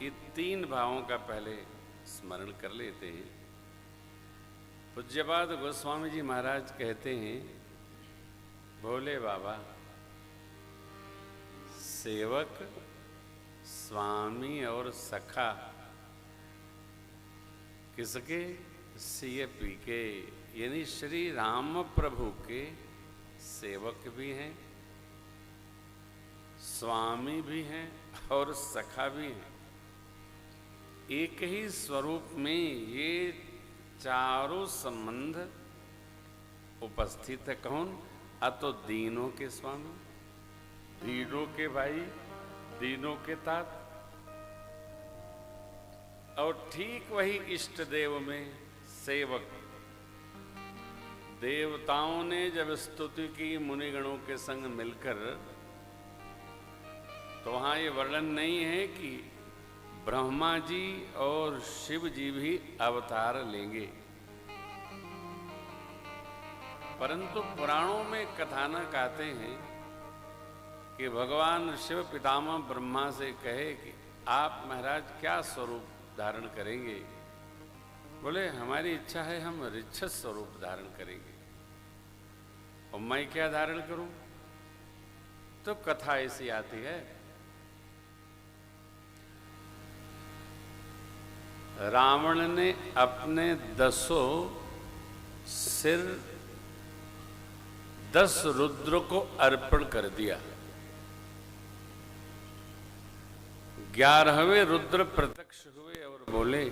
ये तीन भावों का पहले स्मरण कर लेते हैं। पूज्यपाद गोस्वामी जी महाराज कहते हैं, भोले बाबा सेवक, स्वामी और सखा किसके? सीएपी के, यानी श्री राम प्रभु के सेवक भी हैं, स्वामी भी हैं और सखा भी हैं। एक ही स्वरूप में ये चारों संबंध उपस्थित है। कौन? अतो दीनों के स्वामी, दीनों के भाई, दीनों के तात। और ठीक वही इष्ट देव में सेवक। देवताओं ने जब स्तुति की मुनिगणों के संग मिलकर, तो वहां ये वर्णन नहीं है कि ब्रह्मा जी और शिव जी भी अवतार लेंगे, परंतु पुराणों में कथानक आते हैं कि भगवान शिव पितामह ब्रह्मा से कहे कि आप महाराज क्या स्वरूप धारण करेंगे? बोले हमारी इच्छा है हम ऋक्षस स्वरूप धारण करेंगे। और मैं क्या धारण करूं? तो कथा ऐसी आती है, रावण ने अपने 10 सिर 10 रुद्र को अर्पण कर दिया। 11वें रुद्र प्रत्यक्ष हुए और बोले,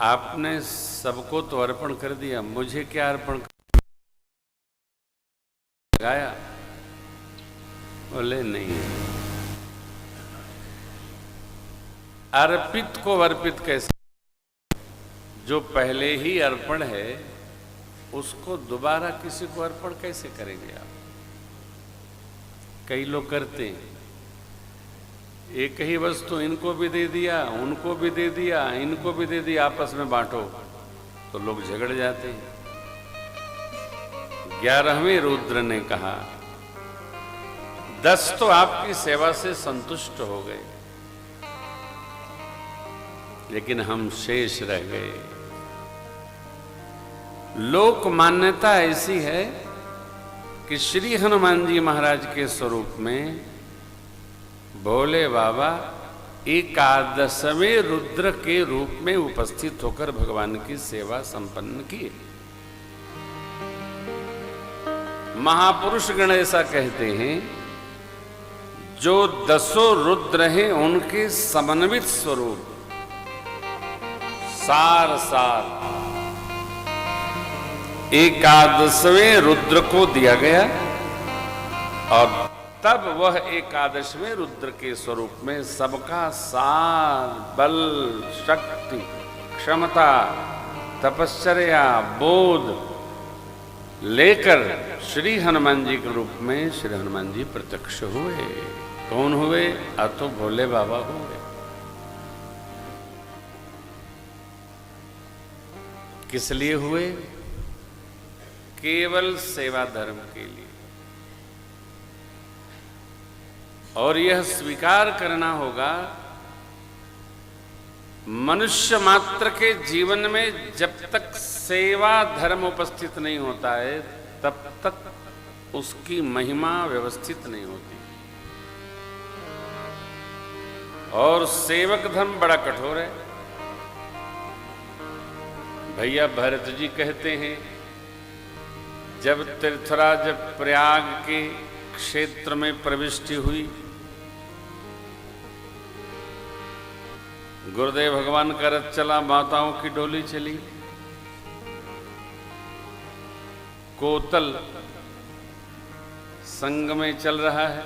आपने सबको तो अर्पण कर दिया, मुझे क्या अर्पण लगाया? बोले नहीं, अर्पित को अर्पित कैसे? जो पहले ही अर्पण है उसको दोबारा किसी को अर्पण कैसे करेंगे आप? कई लोग करते हैं, एक ही वस्तु इनको भी दे दिया, उनको भी दे दिया, इनको भी दे दिया, आपस में बांटो, तो लोग झगड़ जाते हैं। 11वें रुद्र ने कहा, 10 तो आपकी सेवा से संतुष्ट हो गए, लेकिन हम शेष रह गए। लोक मान्यता ऐसी है कि श्री हनुमान जी महाराज के स्वरूप में भोले बाबा 11वें रुद्र के रूप में उपस्थित होकर भगवान की सेवा संपन्न किए। महापुरुष गण ऐसा कहते हैं, जो 10 रुद्र हैं उनके समन्वित स्वरूप सार 11वें रुद्र को दिया गया, और तब वह 11वें रुद्र के स्वरूप में सबका सार, बल, शक्ति, क्षमता, तपश्चर्या, बोध लेकर श्री हनुमान जी के रूप में श्री हनुमान जी प्रत्यक्ष हुए। कौन हुए? अतो भोले बाबा हुए। किस लिए हुए? केवल सेवा धर्म के लिए। और यह स्वीकार करना होगा, मनुष्य मात्र के जीवन में जब तक सेवा धर्म उपस्थित नहीं होता है, तब तक उसकी महिमा व्यवस्थित नहीं होती। और सेवक धर्म बड़ा कठोर है। भैया भरत जी कहते हैं, जब तीर्थराज प्रयाग के क्षेत्र में प्रविष्टि हुई, गुरुदेव भगवान का रथ चला, माताओं की डोली चली, कोतल संग में चल रहा है।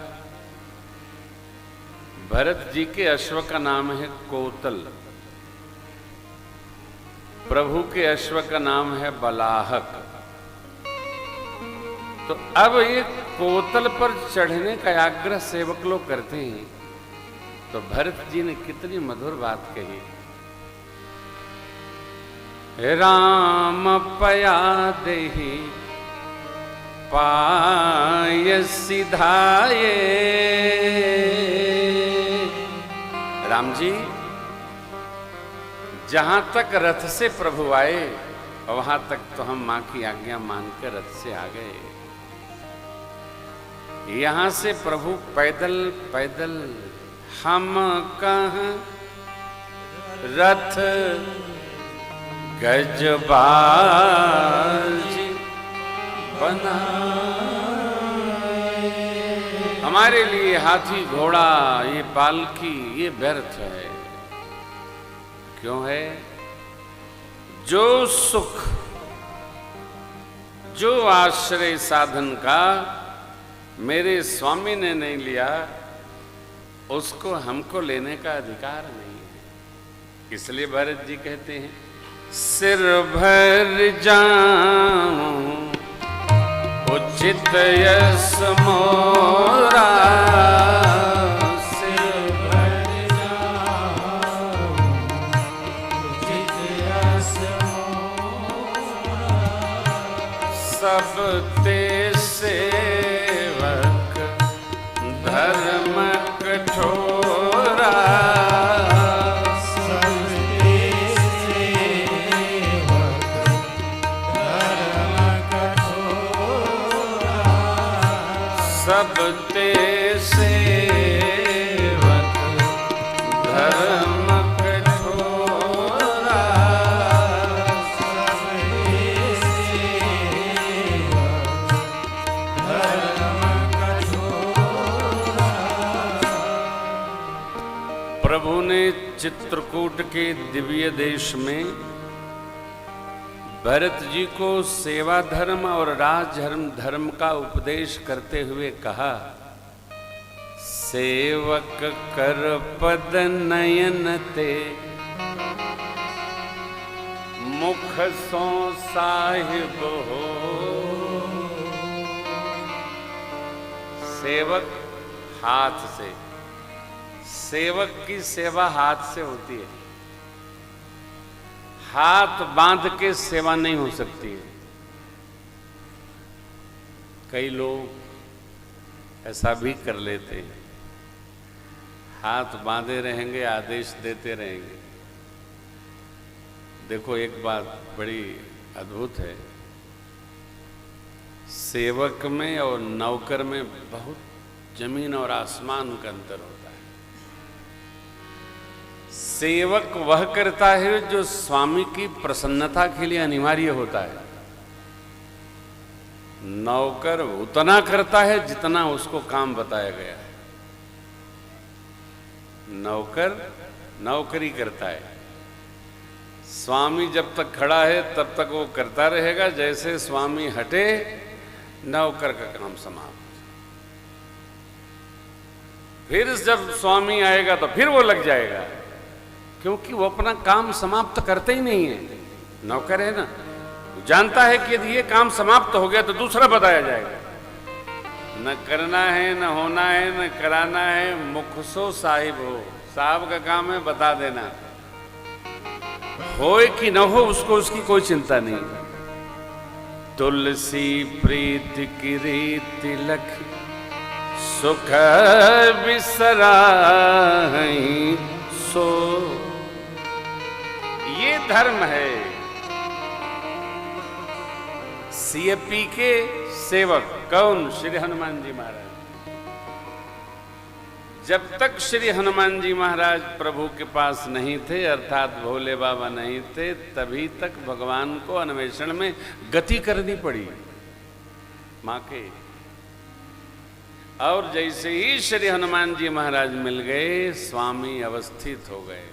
भरत जी के अश्व का नाम है कोतल, प्रभु के अश्व का नाम है बलाहक। तो अब ये कोतल पर चढ़ने का आग्रह सेवक लोग करते हैं। तो भरत जी ने कितनी मधुर बात कही, राम पया देहि पाय सिधाये, राम जी, जहां तक रथ से प्रभु आए वहां तक तो हम मां की आज्ञा मानकर रथ से आ गए। यहां से प्रभु पैदल पैदल, हम कहाँ रथ गजबाज बना। हमारे लिए हाथी घोड़ा ये पालकी ये व्यर्थ है। क्यों है? जो सुख, जो आश्रय साधन का मेरे स्वामी ने नहीं लिया, उसको हमको लेने का अधिकार नहीं है। इसलिए भरत जी कहते हैं, सिर भर जाऊं उचित यश मोरा, सिर भर जाऊं उचित यश मोरा, सब ते सेवक धर्म कठोरा, सब ते सेवक धर्म कठोरा, सब ते सेवक धर्म कठोरा। प्रभु ने चित्रकूट के दिव्य देश में भरत जी को सेवा धर्म और राज धर्म का उपदेश करते हुए कहा, सेवक कर पद नयन ते, मुख सो साहिब हो। सेवक हाथ से, सेवक की सेवा हाथ से होती है। हाथ बांध के सेवा नहीं हो सकती है। कई लोग ऐसा भी कर लेते हैं, हाथ बांधे रहेंगे, आदेश देते रहेंगे। देखो एक बात बड़ी अद्भुत है, सेवक में और नौकर में बहुत जमीन और आसमान का अंतर होता है। सेवक वह करता है जो स्वामी की प्रसन्नता के लिए अनिवार्य होता है। नौकर उतना करता है जितना उसको काम बताया गया है। नौकर नौकरी करता है, स्वामी जब तक खड़ा है तब तक वो करता रहेगा, जैसे स्वामी हटे नौकर का काम समाप्त। फिर जब स्वामी आएगा तो फिर वो लग जाएगा, क्योंकि वो अपना काम समाप्त करते ही नहीं है। नौकर है ना, जानता है कि यदि ये काम समाप्त हो गया तो दूसरा बताया जाएगा। न करना है, न होना है, न कराना है, मुख सो साहिब हो। साहब का काम है बता देना, होए कि न हो उसको उसकी कोई चिंता नहीं। तुलसी प्रीत की रीति लख, सुख बिसरा सो। ये धर्म है। सीएपी के सेवक कौन? श्री हनुमान जी महाराज। जब तक श्री हनुमान जी महाराज प्रभु के पास नहीं थे, अर्थात भोले बाबा नहीं थे, तभी तक भगवान को अन्वेषण में गति करनी पड़ी मां के। और जैसे ही श्री हनुमान जी महाराज मिल गए, स्वामी अवस्थित हो गए।